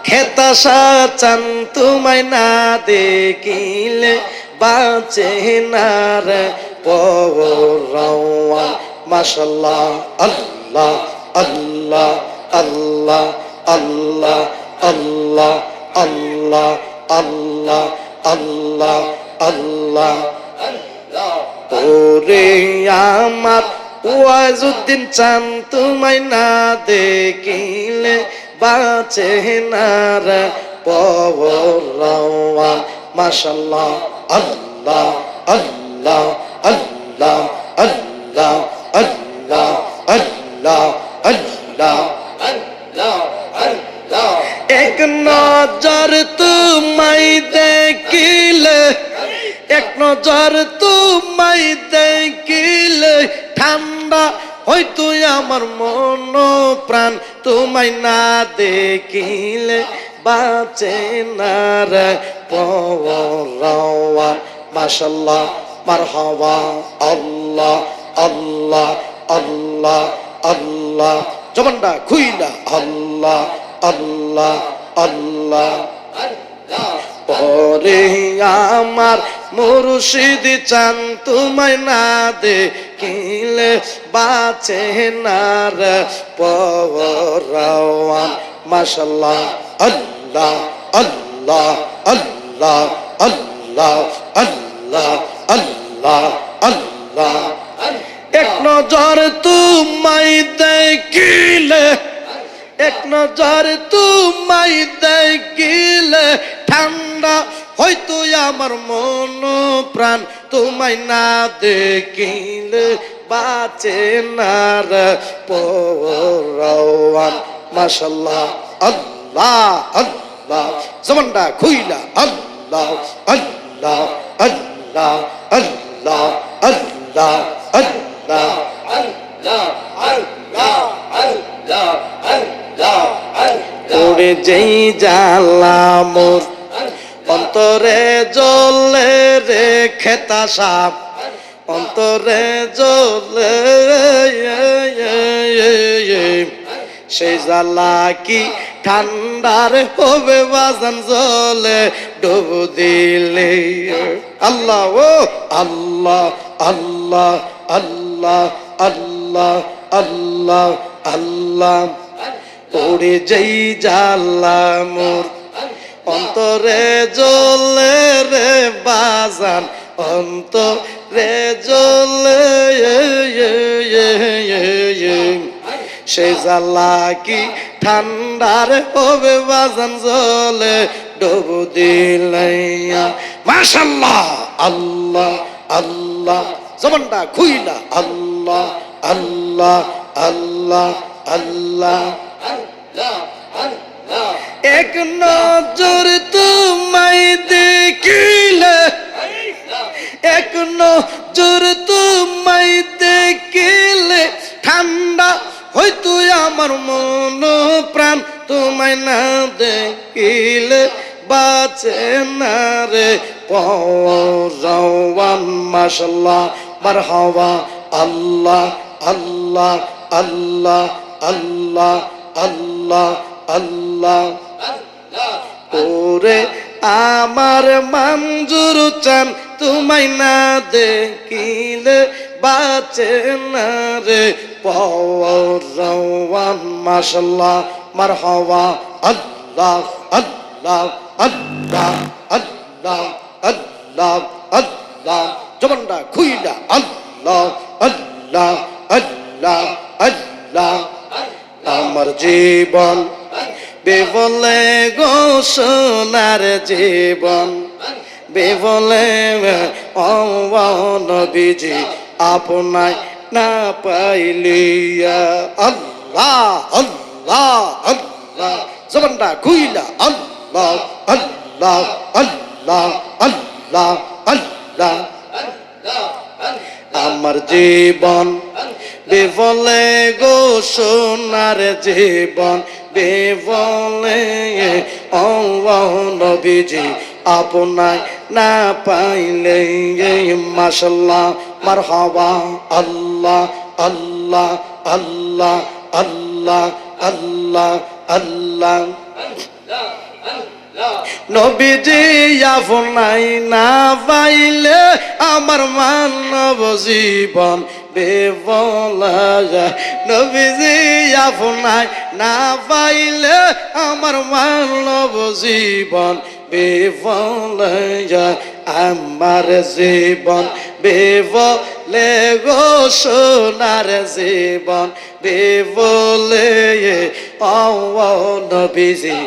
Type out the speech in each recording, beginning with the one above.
খেতাশা চান তোমায় না দেখিলে বাঁচে না রে পরাওয়ান মাশাআল্লাহ আল্লাহ আল্লাহ আল্লাহ আল্লাহ আল্লাহ আল্লাহ আল্লাহ আল্লাহ আল্লাহ ওরে আমার ওয়াজউদ্দিন চান তোমায় না দেখিলে বাঁচে না রে পরাওয়ান মাশাআল্লাহ আল্লাহ আল্লাহ আল্লাহ আল্লাহ আল্লাহ আল্লাহ আল্লাহ আল্লাহ এক নজর তোমায় দেখিলে এক নজর তোমায় দেখিলে ঠান্ডা হয়তো আমার মন প্রাণ তোমায় না দেখিলে বাঁচে না রে পরাওয়ান মাশাআল্লাহ মারহাবা আল্লাহ আল্লাহ আল্লাহ আল্লাহ জবানটা খুইলা আল্লাহ আল্লাহ আল্লাহ পরে আমার মুর্শিদ চান তোমায় না দেখিলে বাঁচে না রে পরাওয়ান মাশাআল্লাহ আল্লাহ আল্লাহ আল্লাহ আল্লাহ আল্লাহ আল্লাহ আল্লাহ এক নজর তোমায় দেখিলে এক নজর তোমায় দেখিলে ঠান্ডা হয়তো আমার মন প্রাণ তোমায় না দেখিলে বাঁচে না রে পরাওয়ান মাশাআল্লাহ আল্লাহ আল্লাহ জবানটা খুইলা আল্লাহ আল্লাহ আল্লাহ আল্লাহ আল্লাহ আল্লাহ আল্লাহ আল্লাহ আল্লাহ আল্লাহ ওরে যেই জ্বালা মোর অন্তরে জ্বলে রে খেতাশা অন্তরে জ্বলে সেই জ্বালা কি ঠান্ডার হবে বাজান জলে ডুব দিলে আল্লাহ ও আল্লাহ আল্লাহ আল্লাহ আল্লাহ আল্লাহ আল্লাহ ওরে যেই জ্বালা মোর অন্তরে জ্বলে রে বাজান অন্তরে জ্বলে সেই জ্বালা কি ঠান্ডার হবে বাজান জলে ডুব দিলাইয়া মাশাআল্লাহ আল্লাহ আল্লাহ জবানটা খুইলা আল্লাহ আল্লাহ আল্লাহ আল্লাহ এক নজর তোমায় দেখিলে এক নজর তোমায় দেখিলে ঠান্ডা হয়তো আমার মন প্রাণ তোমায় না দেখিলে বাঁচে না রে পরাওয়ান মাশাআল্লাহ মারহাবা আল্লাহ আল্লাহ আল্লাহ আল্লাহ আল্লাহ আল্লাহ ওরে আমার মঞ্জুর চান তোমায় না দেখিলে বাঁচে না রে পরাওয়ান মাশাআল্লাহ মারহাবা আল্লাহ আল্লাহ আল্লাহ আল্লাহ আল্লাহ আল্লাহ জবানটা খুইলা আল্লাহ আল্লাহ আল্লাহ আল্লাহ আমার জীবন বেবলে গো সোনার জীবন বেবলে ও নবীজি আপনায় না পাইলিয়া আল্লাহ আল্লাহ আল্লাহ জবানটা খুইলা আল্লাহ আল্লাহ আল্লাহ আল্লাহ আল্লাহ আমার জীবন বেবলে গো সোনার জীবন বেবলে ও নবীজি আপনায় না পাইলে মাশাআল্লাহ মারহাবা আল্লাহ আল্লাহ আল্লাহ আল্লাহ আল্লাহ আল্লাহ নবীজি আপনাই না পাইলে আমার মানব জীবন বিফলা যায়। নবীজি আপনাই না পাইলে আমার মানব জীবন বিফলা যায়। আমার জীবন বিফলে গো সোনার জীবন বিফলে ও নবীজি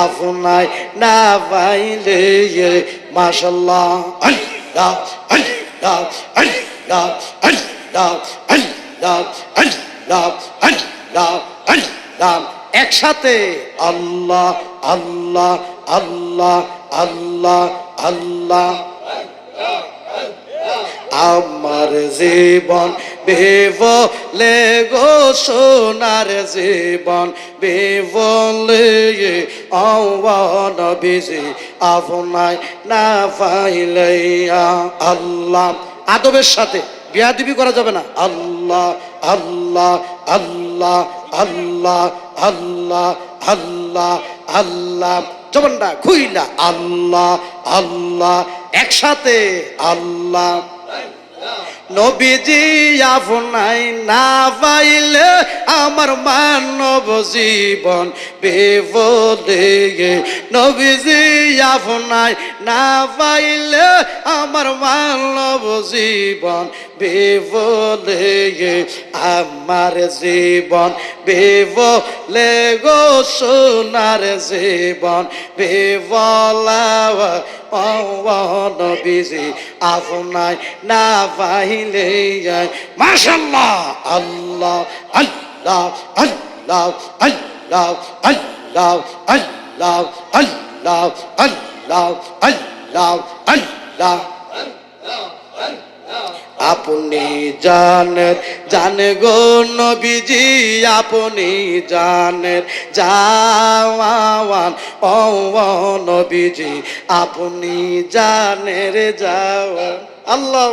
আপনাই না পাইলে। মাশাআল্লাহ আল্লাহ আল্লাহ আল্লাহ আল্লাহ আল্লাহ আল্লাহ আল্লাহ আল্লাহ একসাথে আল্লাহ আল্লাহ আল্লাহ আল্লাহ আল্লাহ। আমার জীবন বিফলে গো সোনার জীবন বিফলে ও নবীজি আপনাই না পাইলে। আল্লাহ আদবের সাথে বিয়াদবি করা যাবে না। আল্লাহ আল্লাহ আল্লাহ আল্লাহ আল্লাহ আল্লাহ আল্লাহ জবানটা খুইলা আল্লাহ আল্লাহ একসাথে আল্লাহ। নবীজি আপনাই না পাইলে আমার মানব জীবন বিফলে। নবীজি আপনাই না পাইলে আমার মানব জীবন বিফলে। আমার জীবন বিফলে গো সোনার জীবন বিফলা নবীজি আপনাই না পাইলে। মাশাআল্লাহ আল্লাহ আল্লাহ আল্লাহ আল্লাহ আল্লাহ আল্লাহ আল্লাহ আল্লাহ আল্লাহ আল্লাহ। আপনি জানেন জানে গো নবীজি আপনি জানেন জাওয়ান ও নবীজি আপনি জানের জাওয়ান। আল্লাহ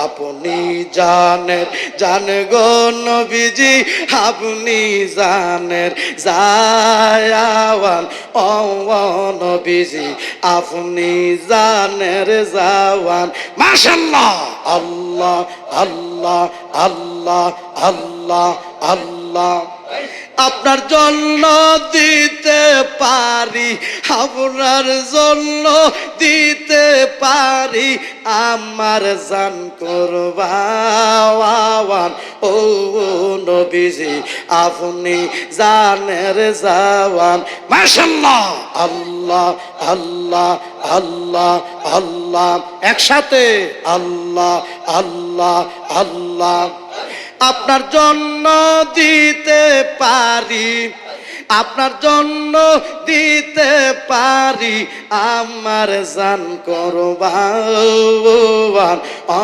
আপনি জানেন জানে গো নবীজি আপনি জানেন জায়াওয়ান ও নবীজি আপনি জানের জাওয়ান। মাশাআল্লাহ আল্লাহ আল্লাহ আল্লাহ আল্লাহ আল্লাহ। আপনার জন্য দিতে পারি আপনার জন্য দিতে পারি আমার জান কুরবান ও নবীজি আপনি জানের জাওয়ান। মাশাআল্লাহ আল্লাহ আল্লাহ আল্লাহ আল্লাহ একসাথে আল্লাহ আল্লাহ আল্লাহ। আপনার জন্য দিতে পারি আপনার জন্য দিতে পারি আমার জান কুরবান ও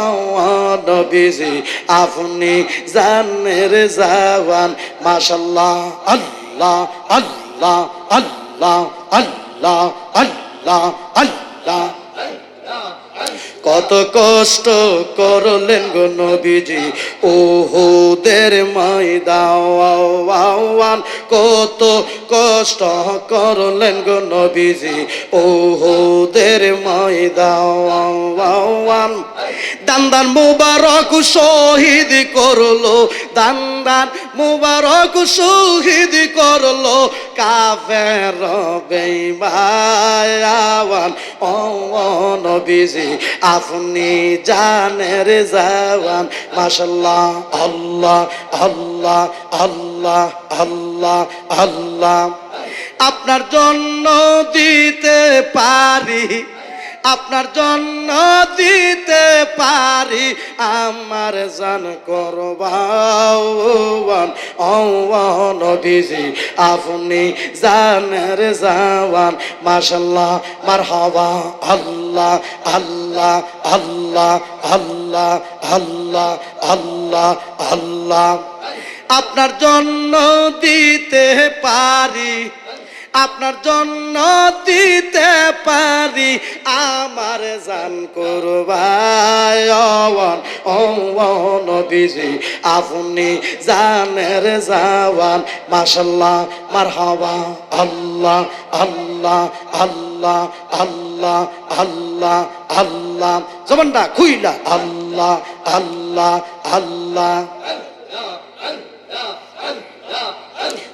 নবীজি আপনি জানের জাওয়ান। মাশাআল্লাহ আল্লাহ আল্লাহ আল্লাহ আল্লাহ আল্লাহ আল্লাহ। কত কষ্ট করলেন গো নবীজি উহুদের ময়দান। কত কষ্ট করলেন গো নবীজি উহুদের ময়দান। দান্দান মুবারক শহীদ করলো দান্দান মুবারক শহীদ করলো কাফের বেঈমান ও নবীজি আপনি জানের জাওয়ান। মাশাআল্লাহ আল্লাহ আল্লাহ আল্লাহ আল্লাহ আল্লাহ। আপনার জন্য দিতে পারি আপনার জন্য দিতে পারি আমার জান কুরবান ও নবীজি আপনি জানের জাওয়ান। মাশাআল্লাহ মারহাবা আল্লাহ আল্লাহ আল্লাহ আল্লাহ আল্লাহ আল্লাহ আল্লাহ। আপনার জন্য দিতে পারি আপনার জন্য দিতে পারি আমার জান কুরবান। ও নবীজি আপনি জানের জাওয়ান, মাশাআল্লাহ মারহাবা। আল্লাহ আল্লাহ আল্লাহ আল্লাহ আল্লাহ আল্লাহ, জবানটা খুইলা আল্লাহ আল্লাহ আল্লাহ।